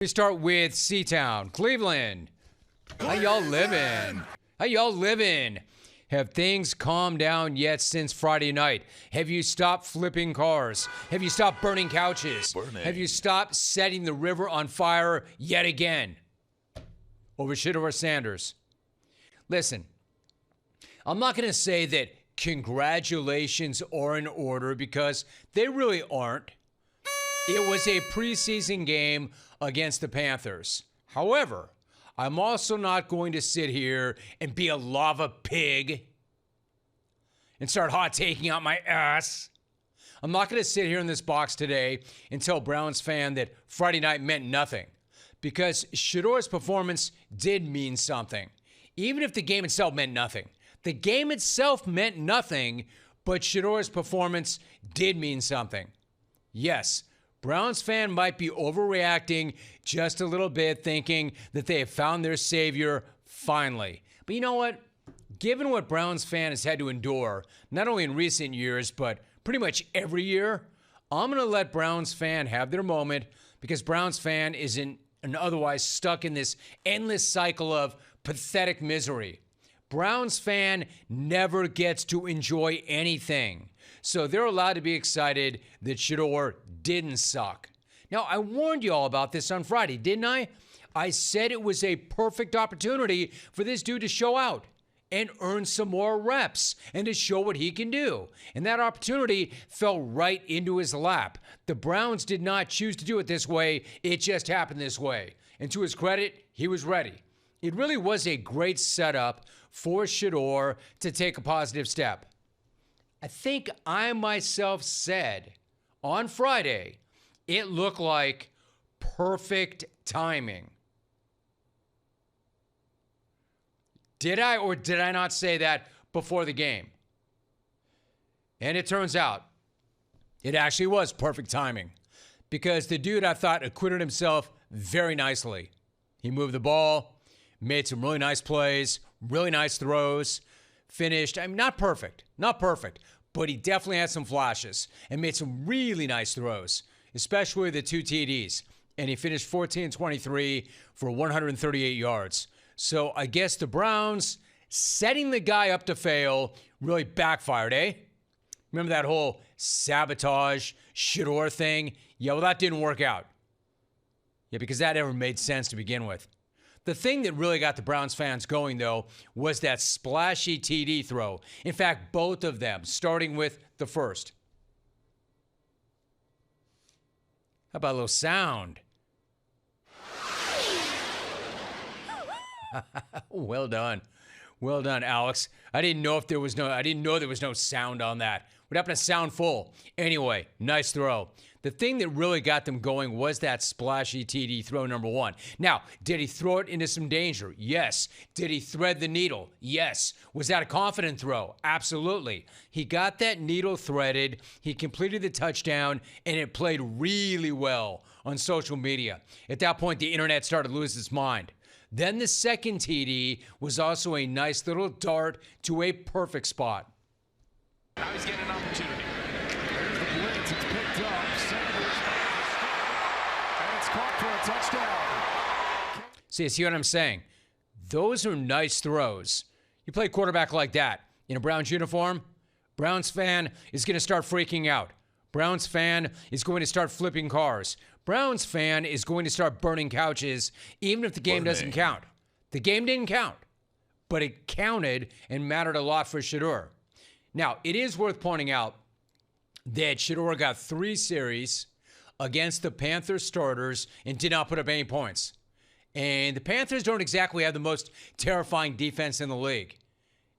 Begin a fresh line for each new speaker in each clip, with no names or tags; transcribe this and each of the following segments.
We start with C-Town, Cleveland. How y'all living? How y'all living? Have things calmed down yet since Friday night? Have you stopped flipping cars? Have you stopped burning couches? Have you stopped setting the river on fire yet again? Over Shedeur Sanders. Listen, I'm not going to say that congratulations are in order because they really aren't. It was a preseason game against the Panthers. However, I'm also not going to sit here and be a lava pig and start hot taking out my ass. I'm not going to sit here in this box today and tell Browns fan that Friday night meant nothing because Shidor's performance did mean something, even if the game itself meant nothing. The game itself meant nothing, but Shedor's performance did mean something. Yes, Browns fan might be overreacting just a little bit, thinking that they have found their savior finally. But you know what? Given what Browns fan has had to endure, not only in recent years, but pretty much every year, I'm going to let Browns fan have their moment because Browns fan isn't otherwise stuck in this endless cycle of pathetic misery. Browns fan never gets to enjoy anything. So they're allowed to be excited that Shidor didn't suck. Now, I warned you all about this on Friday, didn't I? I said it was a perfect opportunity for this dude to show out and earn some more reps and to show what he can do. And that opportunity fell right into his lap. The Browns did not choose to do it this way. It just happened this way. And to his credit, he was ready. It really was a great setup for Shidor to take a positive step. I think I myself said on Friday, it looked like perfect timing. Did I or did I not say that before the game? And it turns out it actually was perfect timing because the dude I thought acquitted himself very nicely. He moved the ball, made some really nice plays, really nice throws, finished, not perfect, but he definitely had some flashes and made some really nice throws, especially the 2 TDs. And he finished 14-23 for 138 yards. So I guess the Browns setting the guy up to fail really backfired, eh? Remember that whole sabotage Shidor thing? Yeah, well, that didn't work out. Yeah, because that never made sense to begin with. The thing that really got the Browns fans going, though, was that splashy TD throw. In fact, both of them, starting with the first. How about a little sound? Well done. Well done, Alex. I didn't know there was no sound on that. What happened to sound full? Anyway, nice throw. The thing that really got them going was that splashy TD throw number one. Now, did he throw it into some danger? Yes. Did he thread the needle? Yes. Was that a confident throw? Absolutely. He got that needle threaded, he completed the touchdown, and it played really well on social media. At that point, the internet started to lose its mind. Then the second TD was also a nice little dart to a perfect spot.
Now he's getting an opportunity. There's the blitz. It's picked up. Sanders and it's caught for a touchdown.
See what I'm saying? Those are nice throws. You play quarterback like that in a Browns uniform, Browns fan is going to start freaking out. Browns fan is going to start flipping cars. Browns fan is going to start burning couches, even if the game doesn't count. The game didn't count, but it counted and mattered a lot for Shedeur. Now, it is worth pointing out that Shedeur got 3 series against the Panthers starters and did not put up any points. And the Panthers don't exactly have the most terrifying defense in the league.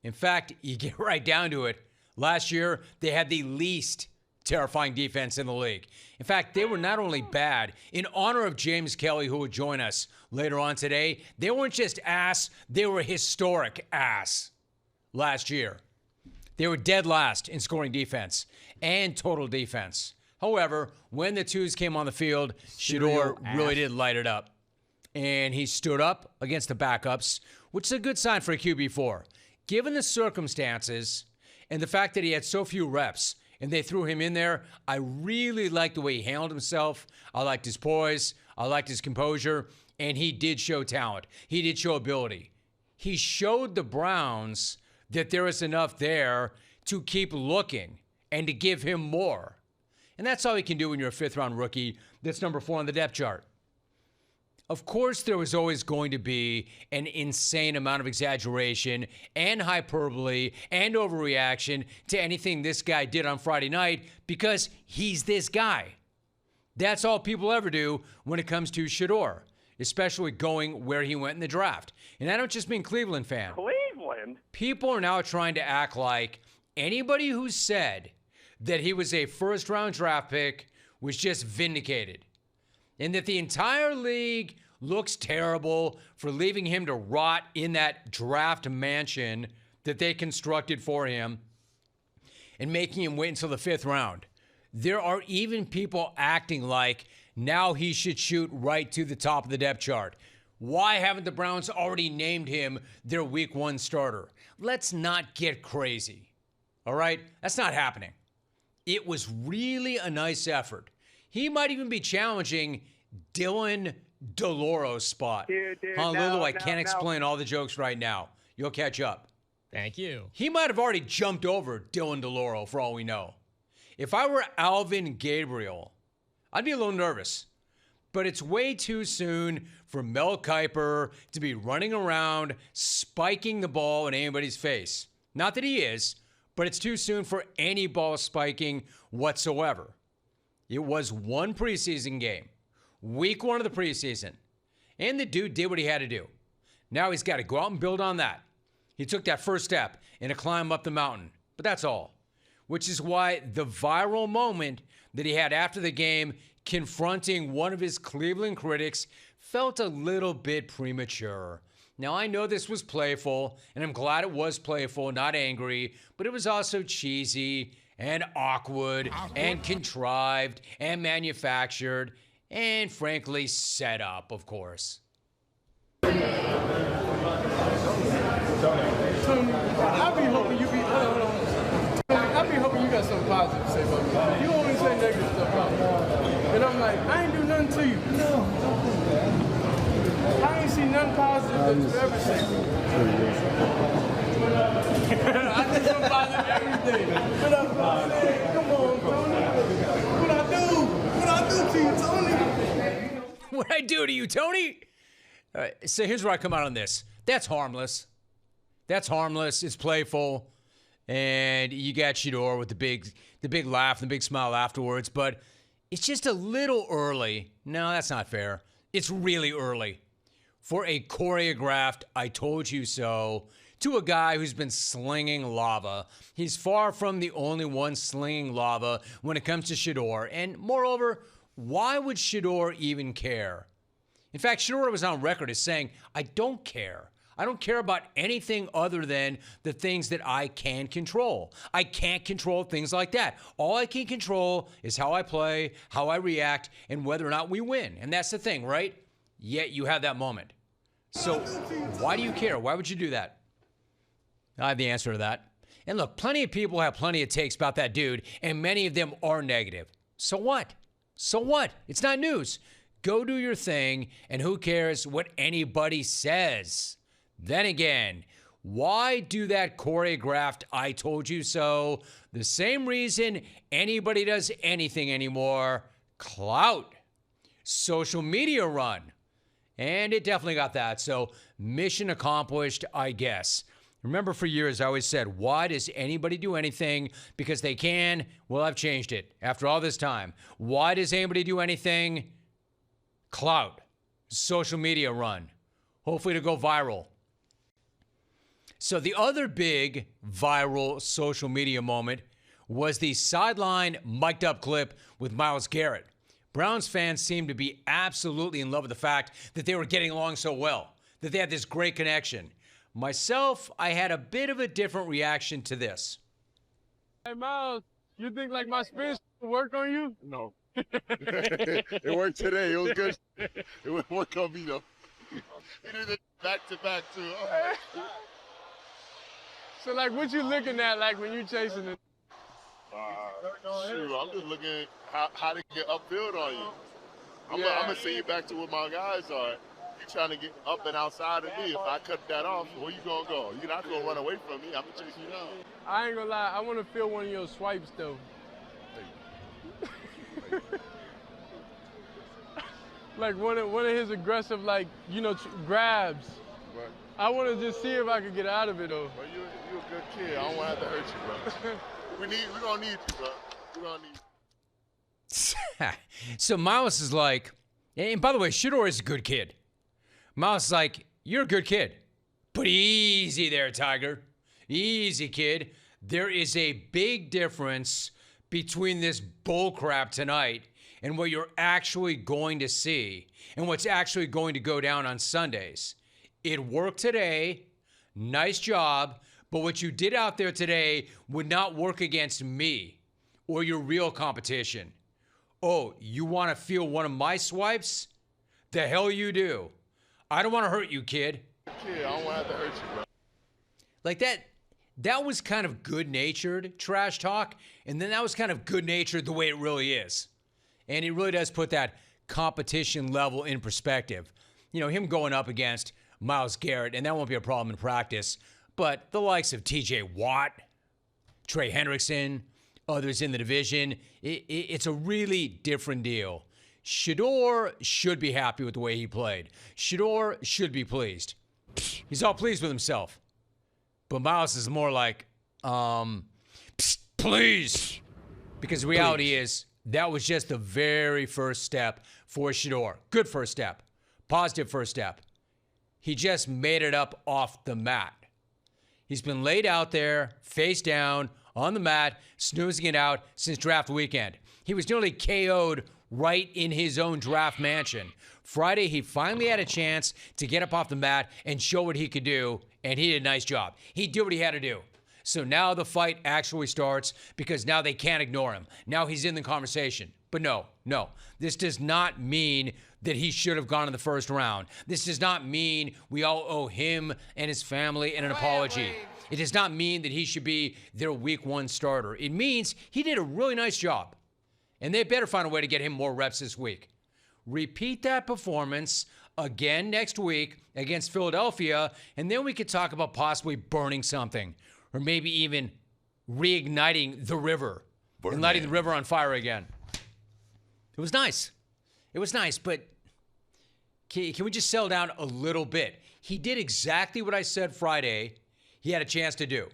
In fact, you get right down to it, last year they had the least terrifying defense in the league. In fact, they were not only bad, in honor of James Kelly, who will join us later on today, they weren't just ass, they were historic ass last year. They were dead last in scoring defense and total defense. However, when the twos came on the field, Shidor really did light it up. And he stood up against the backups, which is a good sign for a QB4. Given the circumstances and the fact that he had so few reps, and they threw him in there, I really liked the way he handled himself. I liked his poise. I liked his composure, and he did show talent. He did show ability. He showed the Browns that there is enough there to keep looking and to give him more. And that's all you can do when you're a fifth-round rookie that's number 4 on the depth chart. Of course, there was always going to be an insane amount of exaggeration and hyperbole and overreaction to anything this guy did on Friday night because he's this guy. That's all people ever do when it comes to Shedeur, especially going where he went in the draft. And I don't just mean Cleveland fan.
Cleveland?
People are now trying to act like anybody who said that he was a first-round draft pick was just vindicated, and that the entire league looks terrible for leaving him to rot in that draft mansion that they constructed for him and making him wait until the 5th round. There are even people acting like now he should shoot right to the top of the depth chart. Why haven't the Browns already named him their week 1 starter? Let's not get crazy. All right? That's not happening. It was really a nice effort. He might even be challenging Dylan DeLauro's spot. Honolulu, I can't explain all the jokes right now. You'll catch up.
Thank you.
He might have already jumped over Dylan DeLauro for all we know. If I were Alvin Gabriel, I'd be a little nervous. But it's way too soon for Mel Kiper to be running around spiking the ball in anybody's face. Not that he is, but it's too soon for any ball spiking whatsoever. It was one preseason game, week 1 of the preseason, and the dude did what he had to do. Now he's got to go out and build on that. He took that first step in a climb up the mountain, but that's all, which is why the viral moment that he had after the game confronting one of his Cleveland critics felt a little bit premature. Now, I know this was playful, and I'm glad it was playful, not angry, but it was also cheesy and awkward and contrived and manufactured and, frankly, set up, of course.
I be hoping you got something positive to say about me. You always say negative stuff about me. And I'm like, I ain't do nothing to you. No. I ain't seen nothing positive that you ever said. I did something positive every day. What up, man? Come on, Tony. What I do? What I do to you, Tony?
What I do to you, Tony? All right, so here's where I come out on this. That's harmless. That's harmless. It's playful. And you got Shidor with the big laugh and the big smile afterwards. But it's just a little early. No, that's not fair. It's really early for a choreographed I told you so to a guy who's been slinging lava. He's far from the only one slinging lava when it comes to Shidor. And moreover, why would Shidor even care? In fact, Shidor was on record as saying, I don't care. I don't care about anything other than the things that I can control. I can't control things like that. All I can control is how I play, how I react, and whether or not we win. And that's the thing, right? Yet you have that moment. So why do you care? Why would you do that? I have the answer to that. And look, plenty of people have plenty of takes about that dude, and many of them are negative. So what? So what? It's not news. Go do your thing, and who cares what anybody says? Then again, why do that choreographed I told you so? The same reason anybody does anything anymore. Clout. Social media run. And it definitely got that. So mission accomplished, I guess. Remember, for years, I always said, why does anybody do anything? Because they can. Well, I've changed it after all this time. Why does anybody do anything? Clout. Social media run. Hopefully to go viral. So the other big viral social media moment was the sideline mic'd up clip with Myles Garrett. Browns fans seemed to be absolutely in love with the fact that they were getting along so well, that they had this great connection. Myself, I had a bit of a different reaction to this.
Hey, Myles, you think like my spin will work on you?
No. It worked today. It was good. It would work on me, though. He did it back-to-back, too.
So, like, what you looking at, like, when you chasing it?
Shoot, I'm just looking at how to get upfield on you. I'm gonna send you back to where my guys are. You trying to get up and outside of me. If I cut that off, where you gonna go? You're not gonna run away from me. I'm gonna chase you down.
I ain't gonna lie. I want to feel one of your swipes though. Like one of his aggressive, like, you know, grabs.
Right.
I want to just see if I can get out of it though.
Well, you're a good kid. I don't want to have to hurt you, bro. We're gonna need you, bro. We're gonna need you.
So Miles is like, and by the way, Shidor is a good kid. Miles is like, you're a good kid. But easy there, Tiger. Easy, kid. There is a big difference between this bull crap tonight and what you're actually going to see and what's actually going to go down on Sundays. It worked today. Nice job. But what you did out there today would not work against me or your real competition. Oh, you want to feel one of my swipes? The hell you do. I don't want to hurt you, kid.
Kid, I don't want to have to hurt you, bro.
Like that was kind of good-natured trash talk, and then that was kind of good-natured the way it really is. And it really does put that competition level in perspective. You know, him going up against Myles Garrett, and that won't be a problem in practice, but the likes of TJ Watt, Trey Hendrickson, others in the division, it's a really different deal. Shedeur should be happy with the way he played. Shedeur should be pleased. He's all pleased with himself. But Miles is more like, please. Because the reality is, that was just the very first step for Shedeur. Good first step. Positive first step. He just made it up off the mat. He's been laid out there, face down, on the mat, snoozing it out since draft weekend. He was nearly KO'd right in his own draft mansion. Friday, he finally had a chance to get up off the mat and show what he could do, and he did a nice job. He did what he had to do. So now the fight actually starts because now they can't ignore him. Now he's in the conversation. But no. This does not mean that he should have gone in the first round. This does not mean we all owe him and his family an apology. It does not mean that he should be their week 1 starter. It means he did a really nice job. And they better find a way to get him more reps this week. Repeat that performance again next week against Philadelphia, and then we could talk about possibly burning something, or maybe even reigniting the river and lighting the river on fire again. It was nice. It was nice, but can we just settle down a little bit? He did exactly what I said Friday he had a chance to do.